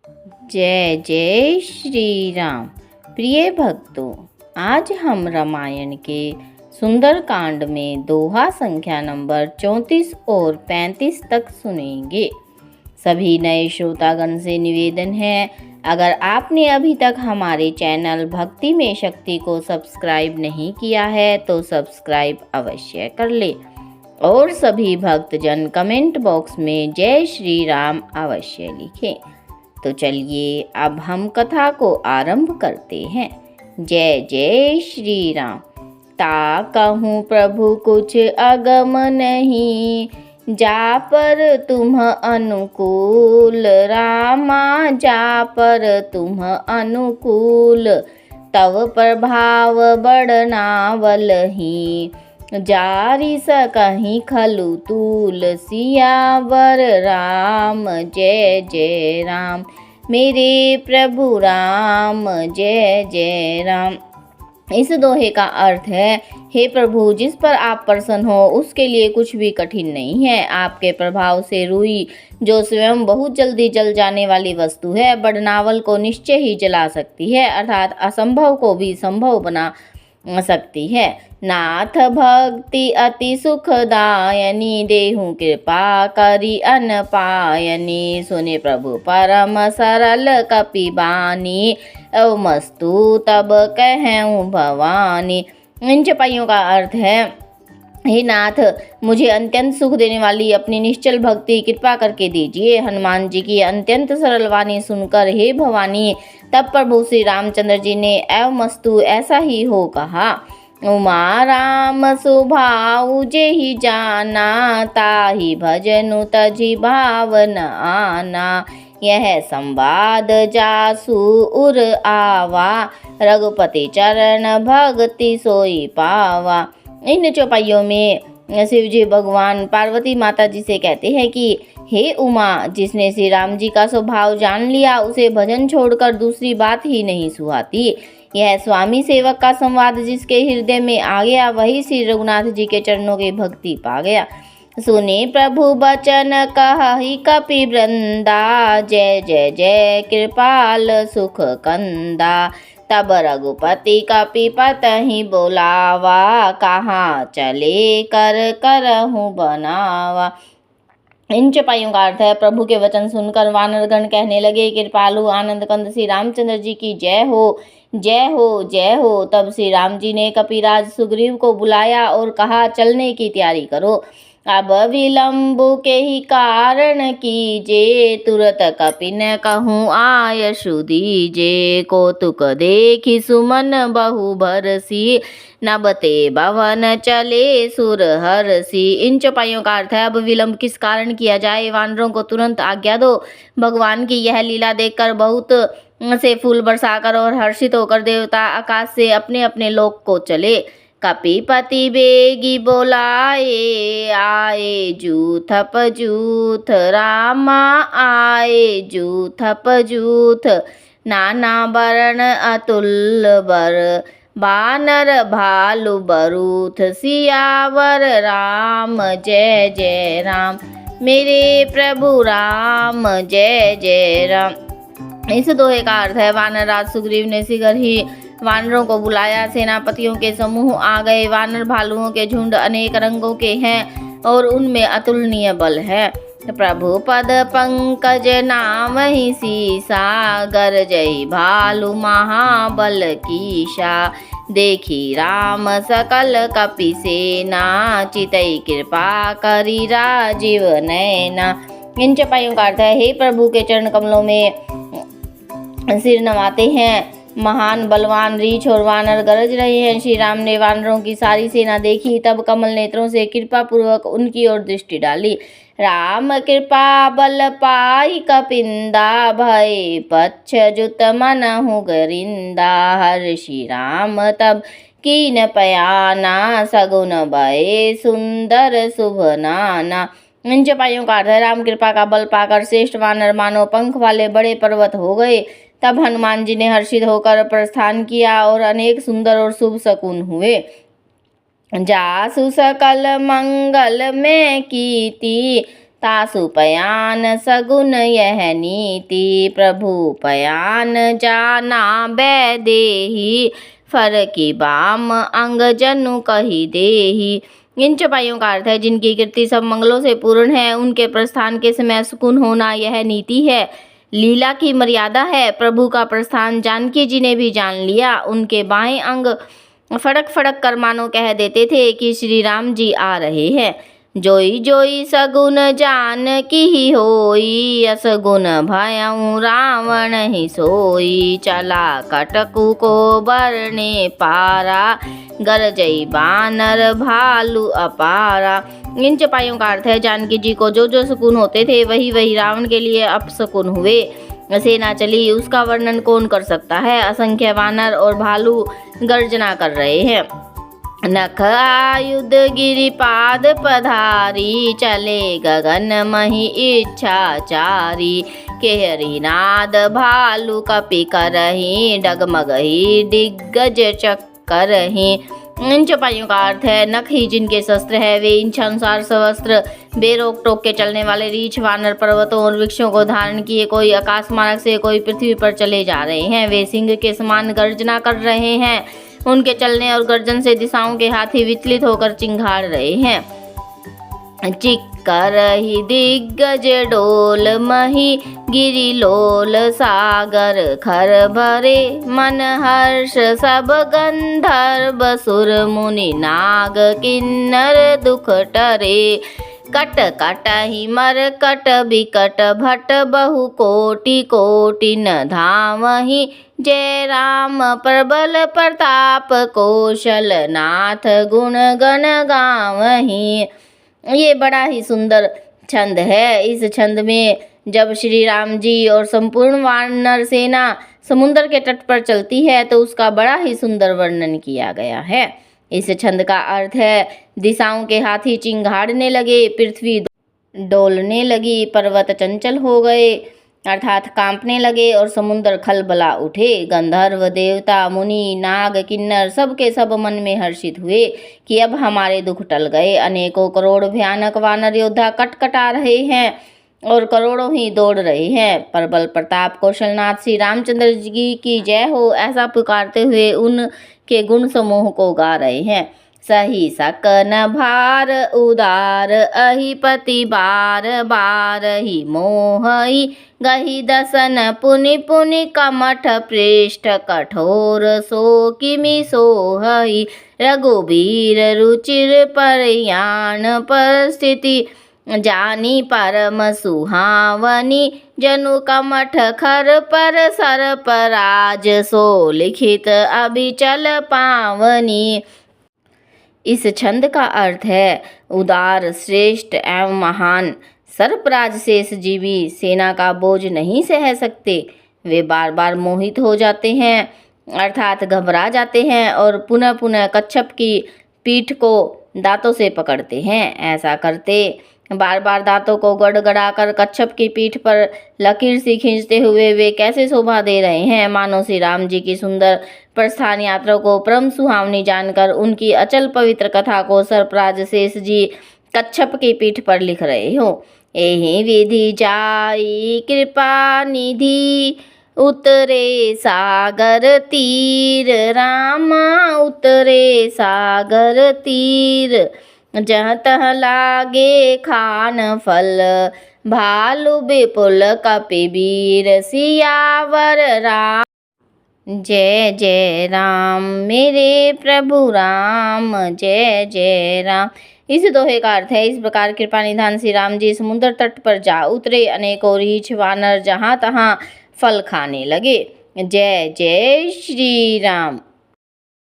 जय जय श्री राम। प्रिय भक्तों, आज हम रामायण के सुंदर कांड में दोहा संख्या नंबर 34 और 35 तक सुनेंगे। सभी नए श्रोतागण से निवेदन है, अगर आपने अभी तक हमारे चैनल भक्ति में शक्ति को सब्सक्राइब नहीं किया है तो सब्सक्राइब अवश्य कर ले और सभी भक्तजन कमेंट बॉक्स में जय श्री राम अवश्य लिखें। तो चलिए अब हम कथा को आरंभ करते हैं। जय जय श्री राम। ता कहूँ प्रभु कुछ अगम नहीं, जा पर तुम अनुकूल, रामा जा पर तुम अनुकूल, तव प्रभाव बढ़नावलहि, जारी सकहीं खलु तूल, सियावर राम जय जय राम, मेरे प्रभु राम जय जय राम। इस दोहे का अर्थ है, हे प्रभु, जिस पर आप प्रसन्न हो उसके लिए कुछ भी कठिन नहीं है। आपके प्रभाव से रुई, जो स्वयं बहुत जल्दी जल जाने वाली वस्तु है, बड़नावल को निश्चय ही जला सकती है, अर्थात असंभव को भी संभव बना सकती है। नाथ भक्ति अति सुखदायनी, देहु कृपा करी अनपायनी, सुने प्रभु परम सरल कपिबानी, अवमस्तु तब कहूँ भवानी। इन चपाइयों का अर्थ है, हे नाथ, मुझे अत्यंत सुख देने वाली अपनी निश्चल भक्ति कृपा करके दीजिए। हनुमान जी की अत्यंत सरल वाणी सुनकर हे भवानी, तब प्रभु श्री रामचंद्र जी ने अवमस्तु ऐसा ही हो कहा। उमा राम सुभाऊ जेहि जाना, ताहि भजनु तजि भावन आना, यह संवाद जासु उर आवा, रघुपति चरण भक्ति सोई पावा। इन चौपाइयों में शिव जी भगवान पार्वती माता जी से कहते हैं कि हे उमा, जिसने श्री राम जी का स्वभाव जान लिया उसे भजन छोड़कर दूसरी बात ही नहीं सुहाती। यह स्वामी सेवक का संवाद जिसके हृदय में आ गया, वही श्री रघुनाथ जी के चरणों की भक्ति पा गया। सुने प्रभु बचन कहहि कपि वृंदा, जय जय जय कृपाल सुख कंदा, तब रघुपति कपिपतहि बोलावा, कहाँ चले कर करहूँ बनावा। इन चौपाइयों का अर्थ है, प्रभु के वचन सुनकर वानरगण कहने लगे, कृपालु आनंद कंद श्री रामचंद्र जी की जय हो, जय हो, जय हो। तब श्री राम जी ने कपिराज सुग्रीव को बुलाया और कहा, चलने की तैयारी करो, अब विलंब के ही कारण कीजे, तुरत कपिन कहूँ आयशु दीजे, कौतुक देखी सुमन बहु भरसी, नबते भवन चले सुर हरसी। इन चौपाइयों का अर्थ है, अब विलंब किस कारण किया जाए, वानरों को तुरंत आज्ञा दो। भगवान की यह लीला देखकर बहुत से फूल बरसाकर और हर्षित होकर देवता आकाश से अपने अपने लोक को चले। कपिपति बेगी बोलाए, आए जूथप जूथ, रामा आए जूथप जूथ, नाना वरण अतुल बर, बानर भालु बरूथ, सियावर राम जय जय राम, मेरे प्रभु राम जय जय राम। इस दोहे का अर्थ है, वानरराज सुग्रीव ने शीघ्र ही वानरों को बुलाया। सेनापतियों के समूह आ गए। वानर भालुओं के झुंड अनेक रंगों के हैं और उनमें अतुलनीय बल है। प्रभु पद पंकज नाम ही सीसा, गरजई भालु महाबल कीशा, देखी राम सकल कपि सेना, चितई कृपा करी राजीव नैना। इन चौपाइयों का अर्थ है, हे प्रभु के चरण कमलों में सिर नवाते हैं। महान बलवान रीछ और वानर गरज रहे हैं। श्री राम ने वानरों की सारी सेना देखी, तब कमल नेत्रों से कृपा पूर्वक उनकी ओर दृष्टि डाली। राम कृपा बल पाई कपिंदा, भय पच्छ जुत मनहु गरिंदा, हर्षि राम तब कीन पयाना, सगुन भय सुंदर शुभ नाना। इन चौपाइयों का अर्थ है, राम कृपा का बल पाकर श्रेष्ठ वानर मानो पंख वाले बड़े पर्वत हो गए। तब हनुमान जी ने हर्षित होकर प्रस्थान किया और अनेक सुंदर और शुभ शकुन हुए। जासु सकल मंगल में कीर्ति, तासु पयान सगुन यह नीति, प्रभु पयान जाना बैदेही, फर की बाम अंग जनु कही देही। इन चौपाइयों का अर्थ है, जिनकी कीर्ति सब मंगलों से पूर्ण है, उनके प्रस्थान के समय सुकून होना यह नीति है, लीला की मर्यादा है। प्रभु का प्रस्थान जानकी जी ने भी जान लिया। उनके बाएं अंग फड़क फड़क कर मानो कह देते थे कि श्री राम जी आ रहे हैं। जोई जोई सगुन जान की ही होई, असगुन भयउ रावण ही सोई, चला कटकु को बरने पारा, गरजई बानर भालू अपारा। इन चौपाइयों का अर्थ है, जानकी जी को जो जो सुकून होते थे वही वही रावण के लिए अपसकुन हुए। सेना चली, उसका वर्णन कौन कर सकता है। असंख्य वानर और भालू गर्जना कर रहे हैं। नख आयुध गिरिपाद पधारी, चले गगन मही इच्छाचारी, केहरी नाद भालू कपि करही, डगमगही दिग्गज चक्करही। इन चौपाइयों का अर्थ है, नख ही जिनके शस्त्र है, वे इच्छानुसार सवस्त्र बेरोक टोक के चलने वाले रीछ वानर पर्वतों और वृक्षों को धारण किए कोई आकाश मार्ग से कोई पृथ्वी पर चले जा रहे हैं। वे सिंह के समान गर्जना कर रहे हैं। उनके चलने और गर्जन से दिशाओं के हाथी विचलित होकर चिंघाड़ रहे हैं। चिक्कर ही दिग्गज डोल मही, गिरी लोल सागर खर भरे, मन हर्ष सब गंधर्व सुर मुनि नाग किन्नर दुख टरे, कट कट ही मर कट बिकट भट बहु कोटि कोटि न धामहि, जय राम प्रबल प्रताप कौशल नाथ गुण गण गावहि। ये बड़ा ही सुंदर छंद है। इस छंद में जब श्री राम जी और संपूर्ण वानर सेना समुद्र के तट पर चलती है तो उसका बड़ा ही सुंदर वर्णन किया गया है। इस छंद का अर्थ है, दिशाओं के हाथी चिंघाड़ने लगे, पृथ्वी डोलने लगी, पर्वत चंचल हो गए अर्थात कांपने लगे और समुद्र खलबला उठे। गंधर्व देवता मुनि नाग किन्नर सब के सब मन में हर्षित हुए कि अब हमारे दुख टल गए। अनेकों करोड़ भयानक वानर योद्धा कटकटा रहे हैं और करोड़ों ही दौड़ रहे हैं। प्रबल प्रताप कौशलनाथ श्री रामचंद्र जी की जय हो, ऐसा पुकारते हुए उनके गुण समूह को गा रहे हैं। सही सकन भार उदार, अहिपति बार बार ही मोहई, गही दसन पुनि पुनि कमठ पृष्ठ, कठोर सो किमि सोहई, रघुबीर रुचिर परयान परिस्थिति, जानी परम सुहावनी, जनु कमठ खर पर सर पराज, सो लिखित अभिचल पावनी। इस छंद का अर्थ है, उदार श्रेष्ठ एवं महान सर्पराज शेष जीवी सेना का बोझ नहीं सह सकते। वे बार बार मोहित हो जाते हैं अर्थात घबरा जाते हैं और पुनः पुनः कच्छप की पीठ को दांतों से पकड़ते हैं। ऐसा करते बार बार दांतों को गड़गड़ाकर कच्छप की पीठ पर लकीर सी खींचते हुए वे कैसे शोभा दे रहे हैं, मानो श्री राम जी की सुंदर प्रस्थान यात्रा को परम सुहावनी जानकर उनकी अचल पवित्र कथा को सर्पराज शेष जी कच्छप की पीठ पर लिख रहे हो। एहि विधि जाई कृपा निधि, उतरे सागर तीर, रामा उतरे सागर तीर, जहाँ तह लागे खान फल, भालु विपुल कपिवीर, सियावर राम जय जय राम, मेरे प्रभु राम जय जय राम। इस दोहे का अर्थ है, इस प्रकार कृपा निधान श्री राम जी समुद्र तट पर जा उतरे। अनेकों रीछ वानर जहाँ तहाँ फल खाने लगे। जय जय श्री राम।